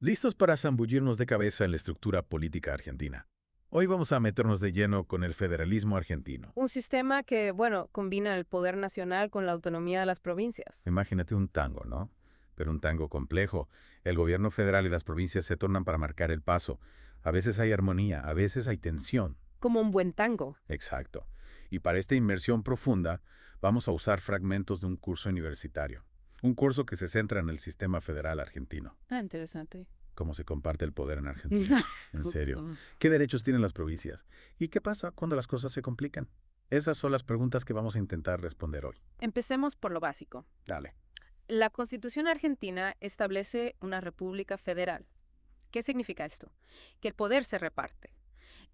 Listos para zambullirnos de cabeza en la estructura política argentina. Hoy vamos a meternos de lleno con el federalismo argentino. Un sistema que, bueno, combina el poder nacional con la autonomía de las provincias. Imagínate un tango, ¿no? Pero un tango complejo. El gobierno federal y las provincias se tornan para marcar el paso. A veces hay armonía, a veces hay tensión. Como un buen tango. Exacto. Y para esta inmersión profunda, vamos a usar fragmentos de un curso universitario. Un curso que se centra en el sistema federal argentino. Ah, interesante. Cómo se comparte el poder en Argentina. En serio. ¿Qué derechos tienen las provincias? ¿Y qué pasa cuando las cosas se complican? Esas son las preguntas que vamos a intentar responder hoy. Empecemos por lo básico. Dale. La Constitución argentina establece una república federal. ¿Qué significa esto? Que el poder se reparte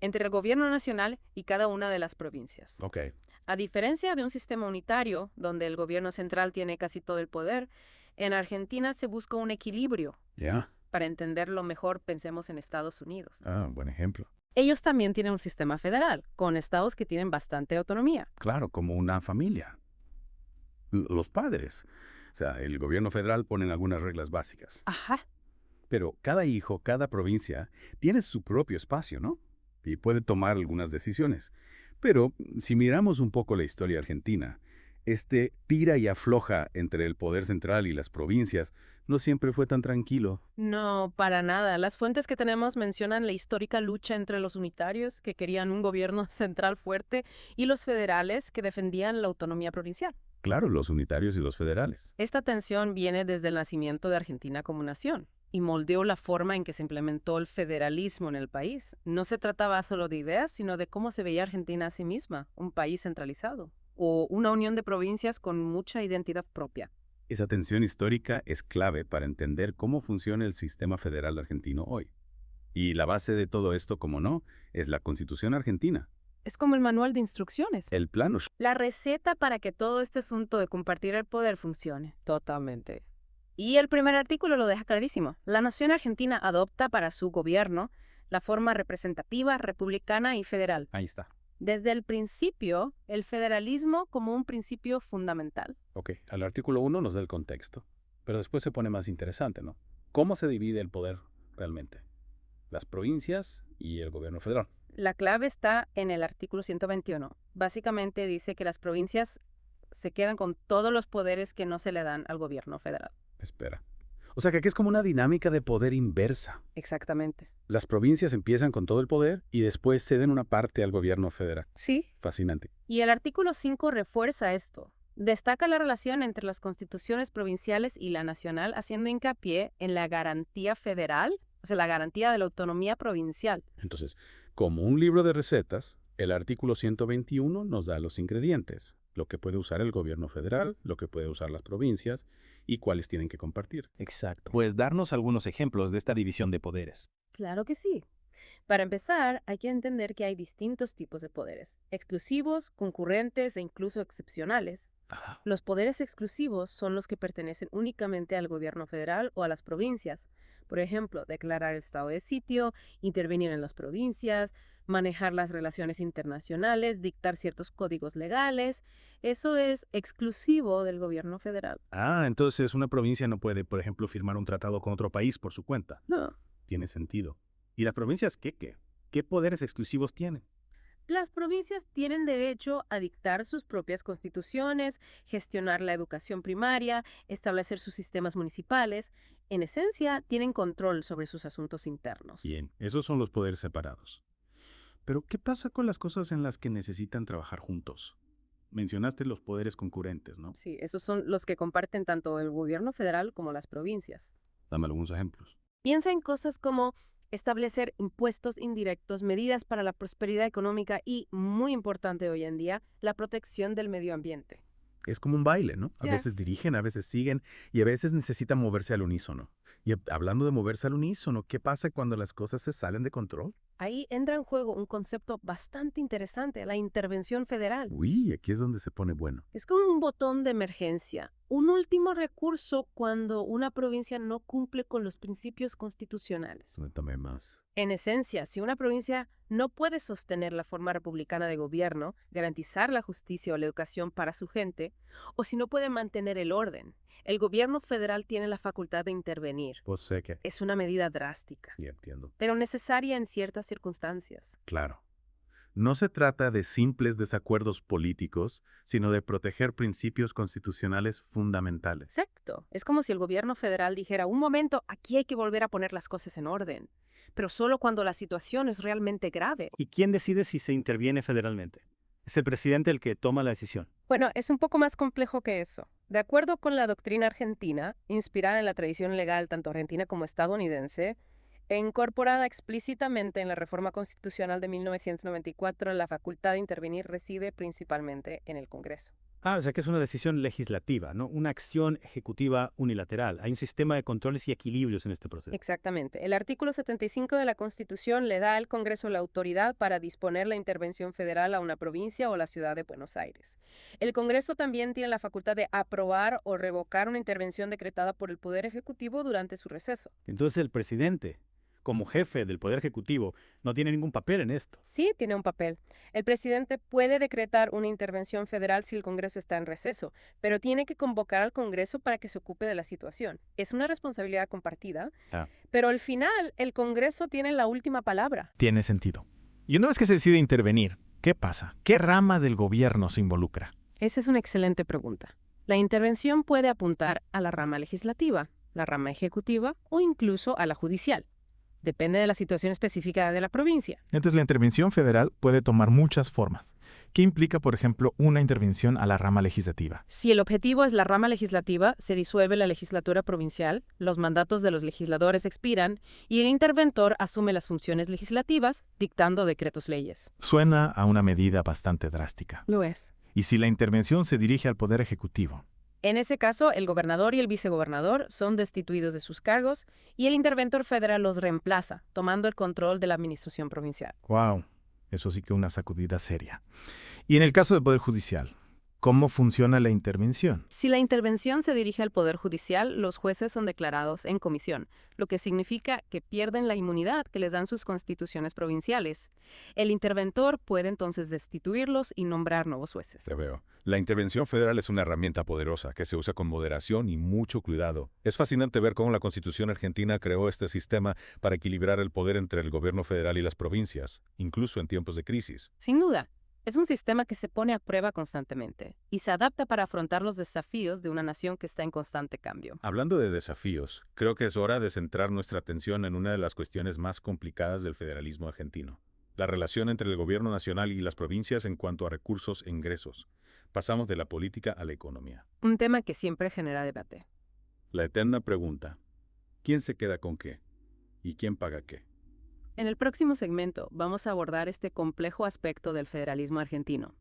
entre el gobierno nacional y cada una de las provincias. Ok. A diferencia de un sistema unitario, donde el gobierno central tiene casi todo el poder, en Argentina se busca un equilibrio. ¿Ya? Para entenderlo mejor, pensemos en Estados Unidos. Ah, buen ejemplo. Ellos también tienen un sistema federal, con estados que tienen bastante autonomía. Claro, como una familia. Los padres. O sea, el gobierno federal pone algunas reglas básicas. Ajá. Pero cada hijo, cada provincia, tiene su propio espacio, ¿no? Y puede tomar algunas decisiones. Pero si miramos un poco la historia argentina, este tira y afloja entre el poder central y las provincias no siempre fue tan tranquilo. No, para nada. Las fuentes que tenemos mencionan la histórica lucha entre los unitarios, que querían un gobierno central fuerte, y los federales, que defendían la autonomía provincial. Claro, los unitarios y los federales. Esta tensión viene desde el nacimiento de Argentina como nación y moldeó la forma en que se implementó el federalismo en el país. No se trataba solo de ideas, sino de cómo se veía Argentina a sí misma, un país centralizado, o una unión de provincias con mucha identidad propia. Esa tensión histórica es clave para entender cómo funciona el sistema federal argentino hoy. Y la base de todo esto, como no, es la Constitución argentina. Es como el manual de instrucciones. El plano. La receta para que todo este asunto de compartir el poder funcione. Totalmente. Y el primer artículo lo deja clarísimo. La nación argentina adopta para su gobierno la forma representativa, republicana y federal. Ahí está. Desde el principio, el federalismo como un principio fundamental. Ok, al artículo 1 nos da el contexto, pero después se pone más interesante, ¿no? ¿Cómo se divide el poder realmente? Las provincias y el gobierno federal. La clave está en el artículo 121. Básicamente dice que las provincias se quedan con todos los poderes que no se le dan al gobierno federal. Espera. O sea que aquí es como una dinámica de poder inversa. Exactamente. Las provincias empiezan con todo el poder y después ceden una parte al gobierno federal. Sí. Fascinante. Y el artículo 5 refuerza esto. Destaca la relación entre las constituciones provinciales y la nacional, haciendo hincapié en la garantía federal, o sea, la garantía de la autonomía provincial. Entonces, como un libro de recetas, el artículo 121 nos da los ingredientes, lo que puede usar el gobierno federal, lo que puede usar las provincias y cuáles tienen que compartir. Exacto. Pues darnos algunos ejemplos de esta división de poderes. Claro que sí. Para empezar, hay que entender que hay distintos tipos de poderes, exclusivos, concurrentes e incluso excepcionales. Ajá. Los poderes exclusivos son los que pertenecen únicamente al gobierno federal o a las provincias. Por ejemplo, declarar estado de sitio, intervenir en las provincias, manejar las relaciones internacionales, dictar ciertos códigos legales. Eso es exclusivo del gobierno federal. Ah, entonces una provincia no puede, por ejemplo, firmar un tratado con otro país por su cuenta. No. Tiene sentido. ¿Y las provincias qué? ¿Qué poderes exclusivos tienen? Las provincias tienen derecho a dictar sus propias constituciones, gestionar la educación primaria, establecer sus sistemas municipales. En esencia, tienen control sobre sus asuntos internos. Bien, esos son los poderes separados. Pero, ¿qué pasa con las cosas en las que necesitan trabajar juntos? Mencionaste los poderes concurrentes, ¿no? Sí, esos son los que comparten tanto el gobierno federal como las provincias. Dame algunos ejemplos. Piensa en cosas como establecer impuestos indirectos, medidas para la prosperidad económica y, muy importante hoy en día, la protección del medio ambiente. Es como un baile, ¿no? A Ya. veces dirigen, a veces siguen y a veces necesitan moverse al unísono. Y hablando de moverse al unísono, ¿qué pasa cuando las cosas se salen de control? Ahí entra en juego un concepto bastante interesante, la intervención federal. Uy, aquí es donde se pone bueno. Es como un botón de emergencia. un último recurso cuando una provincia no cumple con los principios constitucionales. Cuéntame más. En esencia, si una provincia no puede sostener la forma republicana de gobierno, garantizar la justicia o la educación para su gente, o si no puede mantener el orden, el gobierno federal tiene la facultad de intervenir. Pues sé que... Es una medida drástica, Ya entiendo. pero necesaria en ciertas circunstancias. Claro. No se trata de simples desacuerdos políticos, sino de proteger principios constitucionales fundamentales. Exacto. Es como si el gobierno federal dijera, un momento, aquí hay que volver a poner las cosas en orden, pero solo cuando la situación es realmente grave. ¿Y quién decide si se interviene federalmente? Es el presidente el que toma la decisión. Bueno, es un poco más complejo que eso. De acuerdo con la doctrina argentina, inspirada en la tradición legal tanto argentina como estadounidense, e incorporada explícitamente en la reforma constitucional de 1994, la facultad de intervenir reside principalmente en el Congreso. O sea que es una decisión legislativa, ¿no? Una acción ejecutiva unilateral. Hay un sistema de controles y equilibrios en este proceso. Exactamente. El artículo 75 de la Constitución le da al Congreso la autoridad para disponer la intervención federal a una provincia o la ciudad de Buenos Aires. El Congreso también tiene la facultad de aprobar o revocar una intervención decretada por el Poder Ejecutivo durante su receso. Entonces el presidente, como jefe del Poder Ejecutivo, no tiene ningún papel en esto. Sí, tiene un papel. El presidente puede decretar una intervención federal si el Congreso está en receso, pero tiene que convocar al Congreso para que se ocupe de la situación. Es una responsabilidad compartida, pero al final el Congreso tiene la última palabra. Tiene sentido. Y una vez que se decide intervenir, ¿qué pasa? ¿Qué rama del gobierno se involucra? Esa es una excelente pregunta. La intervención puede apuntar a la rama legislativa, la rama ejecutiva o incluso a la judicial. Depende de la situación específica de la provincia. Entonces la intervención federal puede tomar muchas formas. ¿Qué implica, por ejemplo, una intervención a la rama legislativa? Si el objetivo es la rama legislativa, se disuelve la legislatura provincial, los mandatos de los legisladores expiran y el interventor asume las funciones legislativas, dictando decretos leyes. Suena a una medida bastante drástica. Lo es. ¿Y si la intervención se dirige al Poder Ejecutivo? En ese caso, el gobernador y el vicegobernador son destituidos de sus cargos y el interventor federal los reemplaza, tomando el control de la administración provincial. ¡Wow! Eso sí que una sacudida seria. Y en el caso del Poder Judicial, ¿cómo funciona la intervención? Si la intervención se dirige al Poder Judicial, los jueces son declarados en comisión, lo que significa que pierden la inmunidad que les dan sus constituciones provinciales. El interventor puede entonces destituirlos y nombrar nuevos jueces. Te veo. La intervención federal es una herramienta poderosa que se usa con moderación y mucho cuidado. Es fascinante ver cómo la Constitución argentina creó este sistema para equilibrar el poder entre el gobierno federal y las provincias, incluso en tiempos de crisis. Sin duda. Es un sistema que se pone a prueba constantemente y se adapta para afrontar los desafíos de una nación que está en constante cambio. Hablando de desafíos, creo que es hora de centrar nuestra atención en una de las cuestiones más complicadas del federalismo argentino: la relación entre el gobierno nacional y las provincias en cuanto a recursos e ingresos. Pasamos de la política a la economía. Un tema que siempre genera debate. La eterna pregunta: ¿quién se queda con qué? ¿Y quién paga qué? En el próximo segmento vamos a abordar este complejo aspecto del federalismo argentino,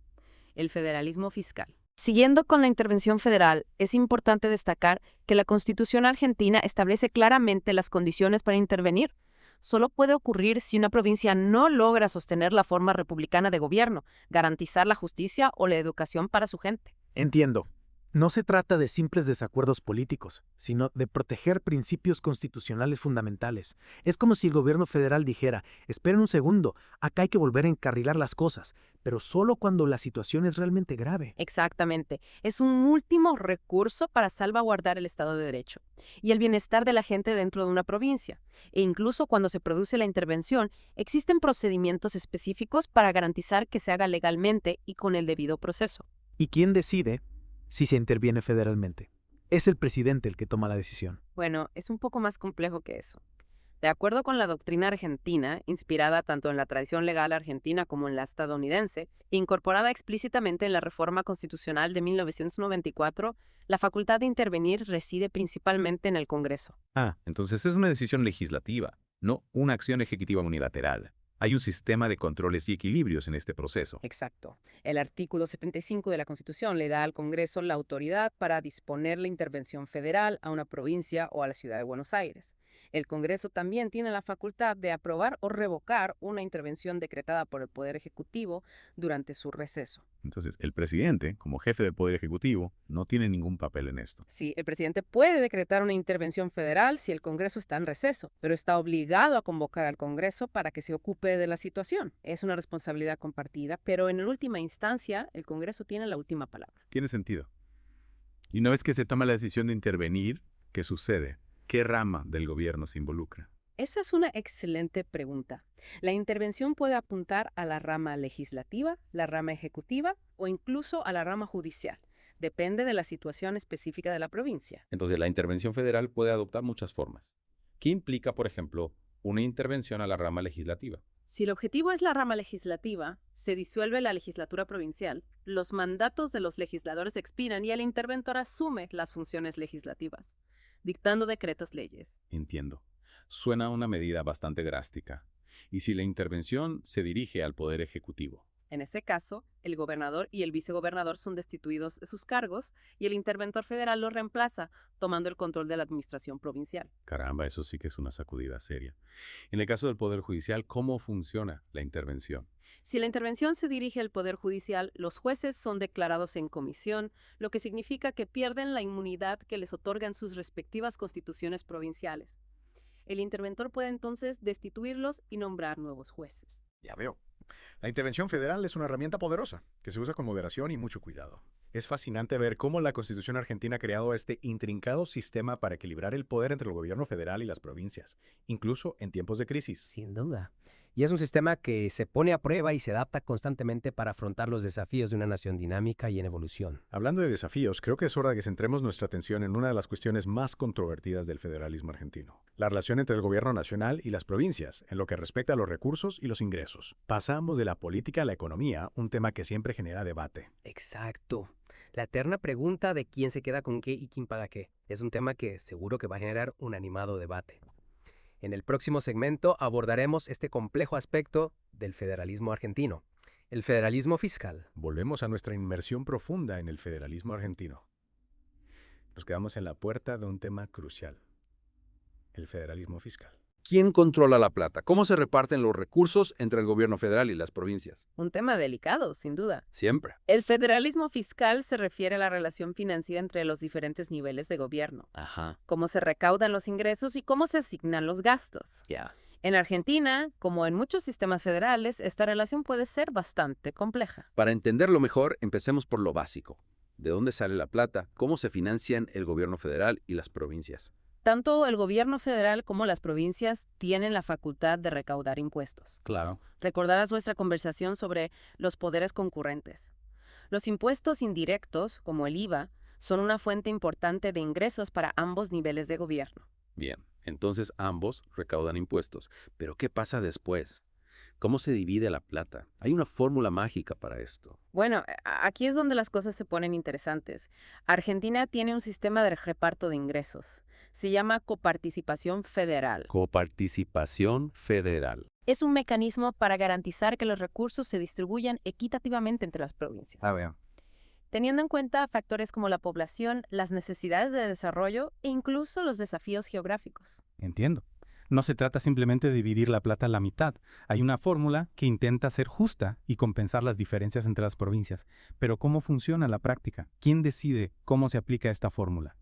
el federalismo fiscal. Siguiendo con la intervención federal, es importante destacar que la Constitución argentina establece claramente las condiciones para intervenir. Solo puede ocurrir si una provincia no logra sostener la forma republicana de gobierno, garantizar la justicia o la educación para su gente. Entiendo. No se trata de simples desacuerdos políticos, sino de proteger principios constitucionales fundamentales. Es como si el gobierno federal dijera, esperen un segundo, acá hay que volver a encarrilar las cosas, pero solo cuando la situación es realmente grave. Exactamente. Es un último recurso para salvaguardar el Estado de Derecho y el bienestar de la gente dentro de una provincia. E incluso cuando se produce la intervención, existen procedimientos específicos para garantizar que se haga legalmente y con el debido proceso. ¿Y quién decide si se interviene federalmente? Es el presidente el que toma la decisión. Bueno, es un poco más complejo que eso. De acuerdo con la doctrina argentina, inspirada tanto en la tradición legal argentina como en la estadounidense, e incorporada explícitamente en la reforma constitucional de 1994, la facultad de intervenir reside principalmente en el Congreso. Entonces es una decisión legislativa, no una acción ejecutiva unilateral. Hay un sistema de controles y equilibrios en este proceso. Exacto. El artículo 75 de la Constitución le da al Congreso la autoridad para disponer la intervención federal a una provincia o a la ciudad de Buenos Aires. El Congreso también tiene la facultad de aprobar o revocar una intervención decretada por el Poder Ejecutivo durante su receso. Entonces, el presidente, como jefe del Poder Ejecutivo, no tiene ningún papel en esto. Sí, el presidente puede decretar una intervención federal si el Congreso está en receso, pero está obligado a convocar al Congreso para que se ocupe de la situación. Es una responsabilidad compartida, pero en última instancia, el Congreso tiene la última palabra. Tiene sentido. Y una vez que se toma la decisión de intervenir, ¿qué sucede? ¿Qué rama del gobierno se involucra? Esa es una excelente pregunta. La intervención puede apuntar a la rama legislativa, la rama ejecutiva o incluso a la rama judicial. Depende de la situación específica de la provincia. Entonces, la intervención federal puede adoptar muchas formas. ¿Qué implica, por ejemplo, una intervención a la rama legislativa? Si el objetivo es la rama legislativa, se disuelve la legislatura provincial, los mandatos de los legisladores expiran y el interventor asume las funciones legislativas, dictando decretos leyes. Entiendo. Suena a una medida bastante drástica. ¿Y si la intervención se dirige al Poder Ejecutivo? En ese caso, el gobernador y el vicegobernador son destituidos de sus cargos y el interventor federal los reemplaza, tomando el control de la administración provincial. Caramba, eso sí que es una sacudida seria. En el caso del Poder Judicial, ¿cómo funciona la intervención? Si la intervención se dirige al Poder Judicial, los jueces son declarados en comisión, lo que significa que pierden la inmunidad que les otorgan sus respectivas constituciones provinciales. El interventor puede entonces destituirlos y nombrar nuevos jueces. Ya veo. La intervención federal es una herramienta poderosa, que se usa con moderación y mucho cuidado. Es fascinante ver cómo la Constitución argentina ha creado este intrincado sistema para equilibrar el poder entre el gobierno federal y las provincias, incluso en tiempos de crisis. Sin duda. Y es un sistema que se pone a prueba y se adapta constantemente para afrontar los desafíos de una nación dinámica y en evolución. Hablando de desafíos, creo que es hora de que centremos nuestra atención en una de las cuestiones más controvertidas del federalismo argentino: la relación entre el gobierno nacional y las provincias, en lo que respecta a los recursos y los ingresos. Pasamos de la política a la economía, un tema que siempre genera debate. Exacto. La eterna pregunta de quién se queda con qué y quién paga qué es un tema que seguro que va a generar un animado debate. En el próximo segmento abordaremos este complejo aspecto del federalismo argentino, el federalismo fiscal. Volvemos a nuestra inmersión profunda en el federalismo argentino. Nos quedamos en la puerta de un tema crucial: el federalismo fiscal. ¿Quién controla la plata? ¿Cómo se reparten los recursos entre el gobierno federal y las provincias? Un tema delicado, sin duda. Siempre. El federalismo fiscal se refiere a la relación financiera entre los diferentes niveles de gobierno. Ajá. Cómo se recaudan los ingresos y cómo se asignan los gastos. Ya. En Argentina, como en muchos sistemas federales, esta relación puede ser bastante compleja. Para entenderlo mejor, empecemos por lo básico. ¿De dónde sale la plata? ¿Cómo se financian el gobierno federal y las provincias? Tanto el gobierno federal como las provincias tienen la facultad de recaudar impuestos. Claro. Recordarás nuestra conversación sobre los poderes concurrentes. Los impuestos indirectos, como el IVA, son una fuente importante de ingresos para ambos niveles de gobierno. Bien, entonces ambos recaudan impuestos. Pero ¿qué pasa después? ¿Cómo se divide la plata? ¿Hay una fórmula mágica para esto? Bueno, aquí es donde las cosas se ponen interesantes. Argentina tiene un sistema de reparto de ingresos. Se llama coparticipación federal. Coparticipación federal. Es un mecanismo para garantizar que los recursos se distribuyan equitativamente entre las provincias. Veo. Teniendo en cuenta factores como la población, las necesidades de desarrollo e incluso los desafíos geográficos. Entiendo. No se trata simplemente de dividir la plata a la mitad. Hay una fórmula que intenta ser justa y compensar las diferencias entre las provincias. Pero ¿cómo funciona en la práctica? ¿Quién decide cómo se aplica esta fórmula?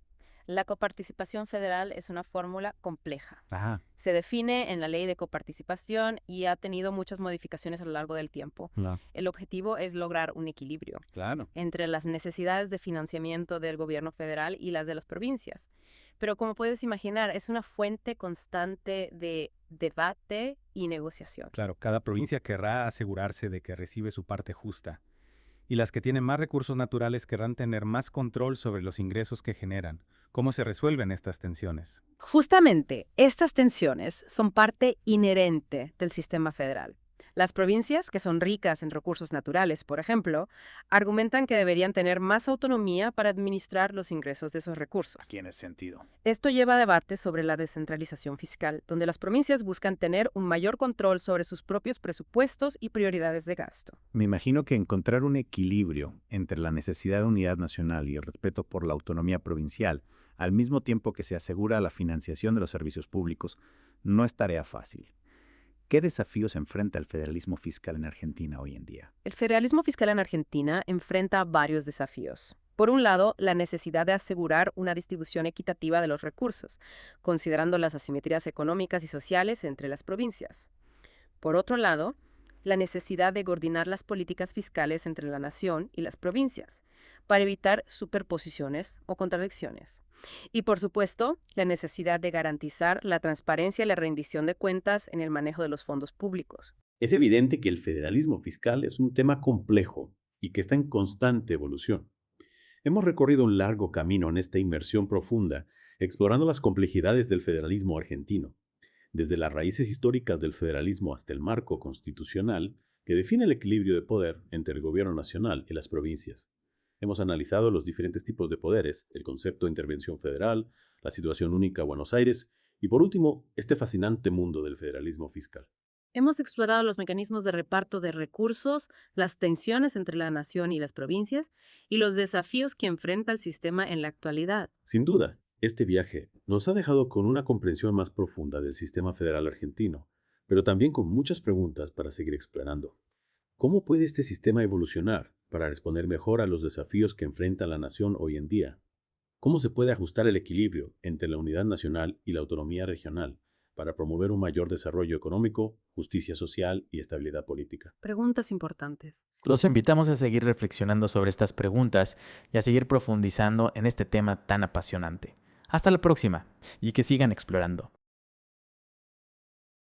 La coparticipación federal es una fórmula compleja. Ajá. Se define en la ley de coparticipación y ha tenido muchas modificaciones a lo largo del tiempo. Claro. El objetivo es lograr un equilibrio Claro. entre las necesidades de financiamiento del gobierno federal y las de las provincias. Pero como puedes imaginar, es una fuente constante de debate y negociación. Claro, cada provincia querrá asegurarse de que recibe su parte justa. Y las que tienen más recursos naturales querrán tener más control sobre los ingresos que generan. ¿Cómo se resuelven estas tensiones? Justamente, estas tensiones son parte inherente del sistema federal. Las provincias, que son ricas en recursos naturales, por ejemplo, argumentan que deberían tener más autonomía para administrar los ingresos de esos recursos. Tiene sentido. Esto lleva a debates sobre la descentralización fiscal, donde las provincias buscan tener un mayor control sobre sus propios presupuestos y prioridades de gasto. Me imagino que encontrar un equilibrio entre la necesidad de unidad nacional y el respeto por la autonomía provincial al mismo tiempo que se asegura la financiación de los servicios públicos, no es tarea fácil. ¿Qué desafíos enfrenta el federalismo fiscal en Argentina hoy en día? El federalismo fiscal en Argentina enfrenta varios desafíos. Por un lado, la necesidad de asegurar una distribución equitativa de los recursos, considerando las asimetrías económicas y sociales entre las provincias. Por otro lado, la necesidad de coordinar las políticas fiscales entre la nación y las provincias, para evitar superposiciones o contradicciones. Y, por supuesto, la necesidad de garantizar la transparencia y la rendición de cuentas en el manejo de los fondos públicos. Es evidente que el federalismo fiscal es un tema complejo y que está en constante evolución. Hemos recorrido un largo camino en esta inmersión profunda, explorando las complejidades del federalismo argentino, desde las raíces históricas del federalismo hasta el marco constitucional que define el equilibrio de poder entre el gobierno nacional y las provincias. Hemos analizado los diferentes tipos de poderes, el concepto de intervención federal, la situación única de Buenos Aires y, por último, este fascinante mundo del federalismo fiscal. Hemos explorado los mecanismos de reparto de recursos, las tensiones entre la nación y las provincias y los desafíos que enfrenta el sistema en la actualidad. Sin duda, este viaje nos ha dejado con una comprensión más profunda del sistema federal argentino, pero también con muchas preguntas para seguir explorando. ¿Cómo puede este sistema evolucionar para responder mejor a los desafíos que enfrenta la nación hoy en día? ¿Cómo se puede ajustar el equilibrio entre la unidad nacional y la autonomía regional para promover un mayor desarrollo económico, justicia social y estabilidad política? Preguntas importantes. Los invitamos a seguir reflexionando sobre estas preguntas y a seguir profundizando en este tema tan apasionante. Hasta la próxima y que sigan explorando.